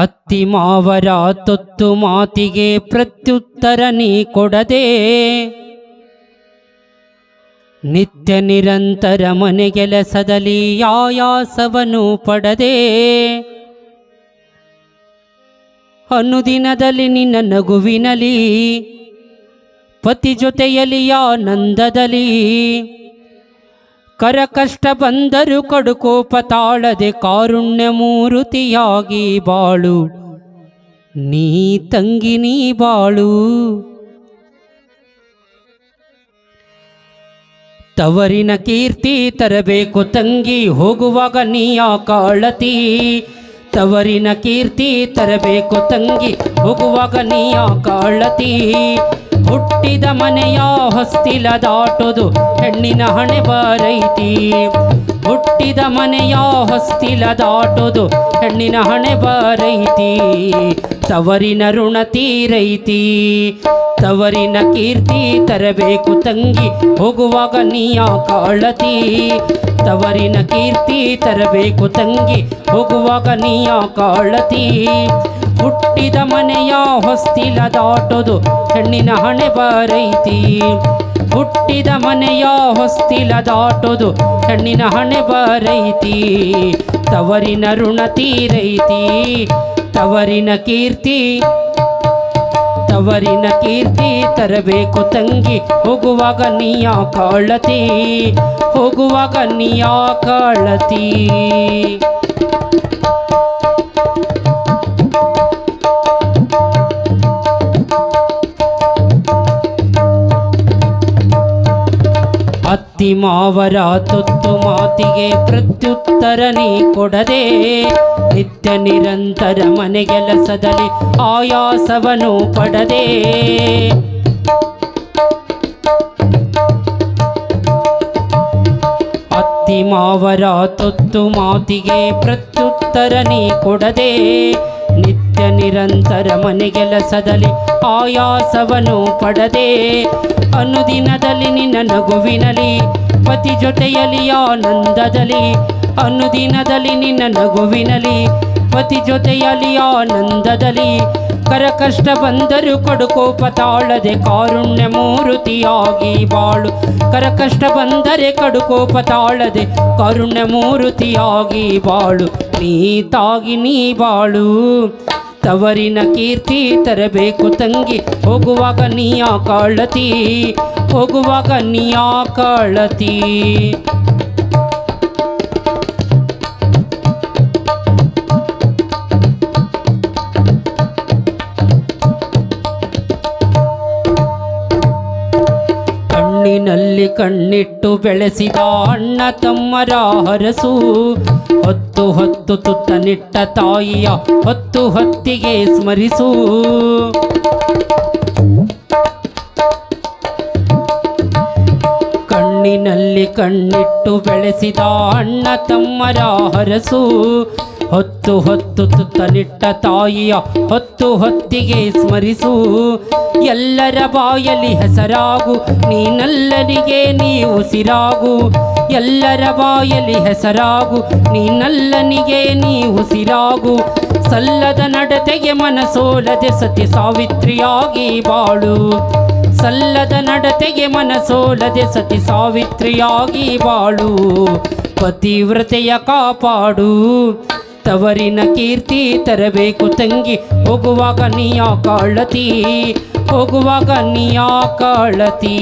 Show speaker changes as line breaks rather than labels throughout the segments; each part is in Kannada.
ಅತ್ತಿ ಮಾವರ ತೊತ್ತು ಮಾತಿಗೆ ಪ್ರತ್ಯುತ್ತರ ನೀ ಕೊಡದೆ, ನಿತ್ಯ ನಿರಂತರ ಮನೆಗೆಲಸದಲ್ಲಿ ಆಯಾಸವನ್ನು ಪಡದೆ, ಅನುದಿನದಲ್ಲಿ ನಿನ್ನ ನಗುವಿನಲಿ ಪತಿ ಜೊತೆಯಲ್ಲಿ ಆನಂದದಲ್ಲಿ, ಕಷ್ಟ ಬಂದರೂ ಕಡುಕೋಪ ತಾಳದೆ ಕಾರುಣ್ಯ ಮೂರುತಿಯಾಗಿ ಬಾಳು ನೀ ತಂಗಿ ನೀ ಬಾಳು. ತವರಿನ ಕೀರ್ತಿ ತರಬೇಕು ತಂಗಿ ಹೋಗುವಾಗ ನೀಯ ಕಾಳತಿ, ತವರಿನ ಕೀರ್ತಿ ತರಬೇಕು ತಂಗಿ ಹೋಗುವಾಗ ನೀಯ ಕಾಳತಿ. ಹುಟ್ಟಿದ ಮನೆಯ ಹೊಸ್ತಿಲ ದಾಟೋದು ಹೆಣ್ಣಿನ ಹಣೆ ಬಾರೈತಿ, ಹುಟ್ಟಿದ ಮನೆಯ ಹೊಸ್ತಿಲ ದಾಟೋದು ಹೆಣ್ಣಿನ ಹಣೆ ಬಾರೈತಿ. ತವರಿನ ಋಣ ತೀರೈತಿ, ತವರಿನ ಕೀರ್ತಿ ತರಬೇಕು ತಂಗಿ ಹೋಗುವಾಗ ನೀಯ ಕಾಳತಿ, ತವರಿನ ಕೀರ್ತಿ ತರಬೇಕು ತಂಗಿ ಹೋಗುವಾಗ ನೀಯ ಕಾಳತಿ. ಹುಟ್ಟಿದ ಮನೆಯ ಹೊಸ್ತಿಲ ದಾಟೋದು ಹೆಣ್ಣಿನ ಹಣೆ ಬಾರೈತಿ, ಹುಟ್ಟಿದ ಮನೆಯ ಹೊಸ್ತಿಲ ದಾಟೋದು ಹೆಣ್ಣಿನ ಹಣೆ ಬಾರೈತಿ. ತವರಿನ ಋಣ ತೀರೈತಿ, ತವರಿನ ಕೀರ್ತಿ ತವರಿನ ಕೀರ್ತಿ ತರಬೇಕು ತಂಗಿ ಹೋಗುವಾಗ ನೀಯ ಕಾಳತಿ, ಹೋಗುವಾಗ ನೀಯ ಕಾಳತಿ. ಅತ್ತಿ ಮಾವರ ತುತ್ತು ಮಾತಿಗೆ ಪ್ರತ್ಯುತ್ತರ ನೀ ಕೊಡದೆ, ನಿತ್ಯ ನಿರಂತರ ಮನೆಗೆಲಸದಲ್ಲಿ ಆಯಾಸವನ್ನು ಪಡದೆ, ಅತ್ತಿ ಮಾವರ ತುತ್ತು ಮಾತಿಗೆ ಪ್ರತ್ಯುತ್ತರ ನೀ ಕೊಡದೆ, ನಿತ್ಯ ನಿರಂತರ ಮನೆಗೆಲಸದಲ್ಲಿ ಆಯಾಸವನ್ನು ಪಡದೆ, ಅನುದಿನದಲ್ಲಿ ನಿನ್ನ ನಗುವಿನಲಿ ಪತಿ ಜೊತೆಯಲ್ಲಿ ಆನಂದದಲ್ಲಿ, ಅನುದಿನದಲ್ಲಿ ನಿನ್ನ ನಗುವಿನಲಿ ಪತಿ ಜೊತೆಯಲ್ಲಿ ಆನಂದದಲ್ಲಿ, ಕಷ್ಟ ಬಂದರೂ ಕಡುಕೋಪ ತಾಳದೆ ಕಾರುಣ್ಯ ಮೂರುತಿಯಾಗಿ ಬಾಳು, ಕಷ್ಟ ಬಂದರೆ ಕಡುಕೋಪ ತಾಳದೆ ಕಾರುಣ್ಯ ಮೂರುತಿಯಾಗಿ ಬಾಳು ನೀ ತಾಗಿ ನೀ ಬಾಳು. ತವರಿನ ಕೀರ್ತಿ ತರಬೇಕು ತಂಗಿ ಹೋಗುವಾಗ ನೀಯ ಕಾಳತಿ, ಹೋಗುವಾಗ ನೀಯ ಕಾಳತಿ. ಕಣ್ಣಿನಲ್ಲಿ ಕಣ್ಣಿಟ್ಟು ಬೆಳೆಸಿದ ಅಣ್ಣ ತಮ್ಮರ ಹರಸು, ಹೊತ್ತು ಹೊತ್ತು ತುತ್ತ ನಿಟ್ಟ ತಾಯಿಯ ಹೊತ್ತು ಹೊತ್ತಿಗೆ ಸ್ಮರಿಸು. ಕಣ್ಣಿನಲ್ಲಿ ಕಣ್ಣಿಟ್ಟು ಬೆಳೆಸಿದ ಅಣ್ಣ ತಮ್ಮರ ಹರಸು, ಹೊತ್ತು ಹೊತ್ತು ತುತ್ತ ನಿಟ್ಟ ತಾಯಿಯ ಹೊತ್ತು ಹೊತ್ತಿಗೆ ಸ್ಮರಿಸು. ಎಲ್ಲರ ಬಾಯಲ್ಲಿ ಹೆಸರಾಗು ನೀನಲ್ಲನಿಗೆ ನೀ ಉಸಿರಾಗು, ಎಲ್ಲರ ಬಾಯಲ್ಲಿ ಹೆಸರಾಗು ನೀನಲ್ಲನಿಗೆ ನೀ ಉಸಿರಾಗು. ಸಲ್ಲದ ನಡತೆಗೆ ಮನಸೋಲದೆ ಸತಿ ಸಾವಿತ್ರಿಯಾಗಿ ಬಾಳು, ಸಲ್ಲದ ನಡತೆಗೆ ಮನಸೋಲದೆ ಸತಿ ಸಾವಿತ್ರಿಯಾಗಿ ಬಾಳು. ಪತಿವ್ರತೆಯ ಕಾಪಾಡು, ತವರಿನ ಕೀರ್ತಿ ತರಬೇಕು ತಂಗಿ ಹೋಗುವಾಗ ನೀಯ ಕಾಳತಿ, ಹೋಗುವಾಗ ನೀಯ ಕಾಳತಿ.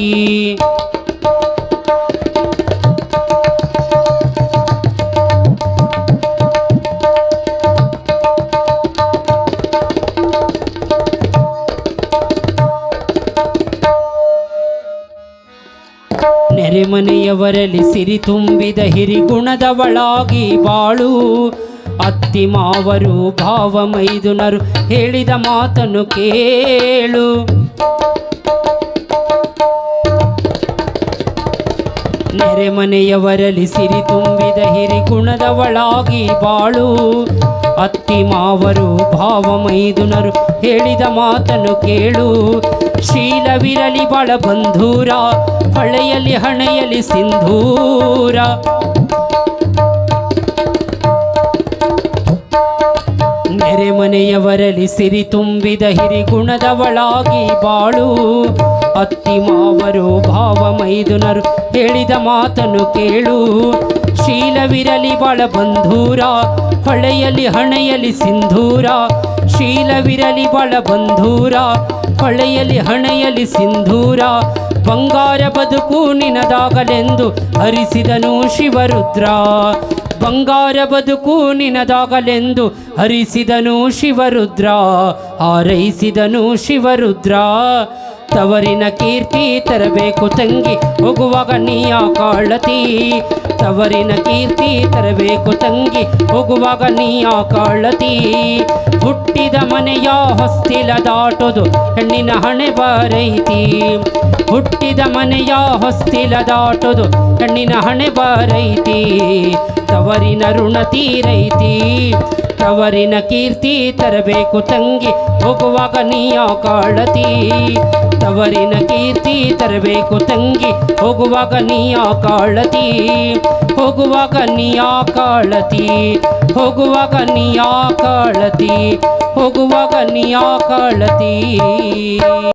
ನೆರೆಮನೆಯವರಲ್ಲಿ ಸಿರಿ ತುಂಬಿದ ಹಿರಿಗುಣದವಳಾಗಿ ಬಾಳು, ಅತ್ತಿ ಮಾವರು ಭಾವ ಮೈದುನರು ಹೇಳಿದ ಮಾತನ್ನು ಕೇಳು. ನೆರೆಮನೆಯವರಲ್ಲಿ ಸಿರಿ ತುಂಬಿದ ಹಿರಿಗುಣದವಳಾಗಿ ಬಾಳು, ಅತ್ತಿ ಮಾವರು ಭಾವ ಮೈದುನರು ಹೇಳಿದ ಮಾತನ್ನು ಕೇಳು. ಶೀಲವಿರಲಿ ಬಳ ಬಂಧೂರ ಹಳೆಯಲಿ ಹಣೆಯಲಿ ಸಿಂಧೂರ, ನೆರೆಮನೆಯವರಲ್ಲಿ ಸಿರಿ ತುಂಬಿದ ಹಿರಿಗುಣದವಳಾಗಿ ಬಾಳು. ಅತ್ತಿ ಮಾವರು ಭಾವ ಮೈದುನರು ಹೇಳಿದ ಮಾತನ್ನು ಕೇಳು. ಶೀಲವಿರಲಿ ಬಾಳ ಬಂಧೂರ, ಹೊಳೆಯಲಿ ಹಣೆಯಲಿ ಸಿಂಧೂರ. ಶೀಲವಿರಲಿ ಬಾಳ ಬಂಧೂರ, ಹೊಳೆಯಲಿ ಹಣೆಯಲಿ ಸಿಂಧೂರ. ಬಂಗಾರ ಬದುಕು ನಿನದಾಗಲೆಂದು ಹರಿಸಿದನು ಶಿವರುದ್ರ. ಬಂಗಾರ ಬದುಕು ನಿನದಾಗಲೆಂದು ಹರಿಸಿದನು ಶಿವರುದ್ರ, ಹಾರೈಸಿದನು ಶಿವರುದ್ರ. ತವರಿನ ಕೀರ್ತಿ ತರಬೇಕು ತಂಗಿ ಹೋಗುವಾಗ ನೀಯ ಕಾಳತಿ. ತವರಿನ ಕೀರ್ತಿ ತರಬೇಕು ತಂಗಿ ಹೋಗುವಾಗ ನೀಯ ಕಾಳತಿ. ಹುಟ್ಟಿದ ಮನೆಯ ಹೊಸ್ತಿಲ ದಾಟೋದು ಹೆಣ್ಣಿನ ಹಣೆ ಬಾರೈತಿ. ಹುಟ್ಟಿದ ಮನೆಯ ಹೊಸ್ತಿಲ ದಾಟೋದು ಹೆಣ್ಣಿನ ಹಣೆ ಬಾರೈತಿ. ತವರಿನ ಋಣ ತೀರೈತಿ. ತವರಿನ ಕೀರ್ತಿ ತರಬೇಕು ತಂಗಿ ಹೋಗುವಾಗ ನೀಯ ಕಾಳತಿ. ತವರಿನ ಕೀರ್ತಿ ತರಬೇಕು ತಂಗಿ ಹೋಗುವಾಗ ನೀಯ ಕಾಳತಿ. ಹೋಗುವಾಗ ನೀಯ ಕಾಳತಿ. ಹೋಗುವಾಗ ನೀಯ ಕಾಳತಿ. ಹೋಗುವಾಗ ನೀಯ ಕಾಳತಿ.